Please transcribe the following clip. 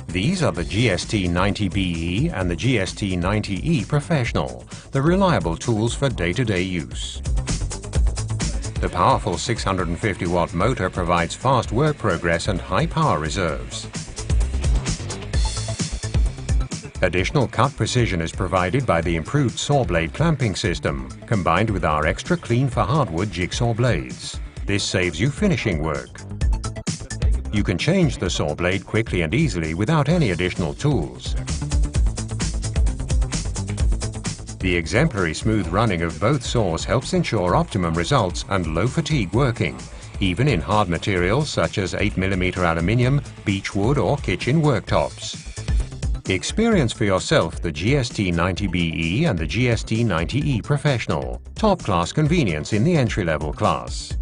These are the GST-90BE and the GST-90E Professional, the reliable tools for day-to-day use. The powerful 650-watt motor provides fast work progress and high power reserves. Additional cut precision is provided by the improved saw blade clamping system, combined with our extra clean for hardwood jigsaw blades. This saves you finishing work. You can change the saw blade quickly and easily without any additional tools. The exemplary smooth running of both saws helps ensure optimum results and low fatigue working, even in hard materials such as 8mm aluminium, beechwood or kitchen worktops. Experience for yourself the GST-90BE and the GST-90E Professional. Top-class convenience in the entry-level class.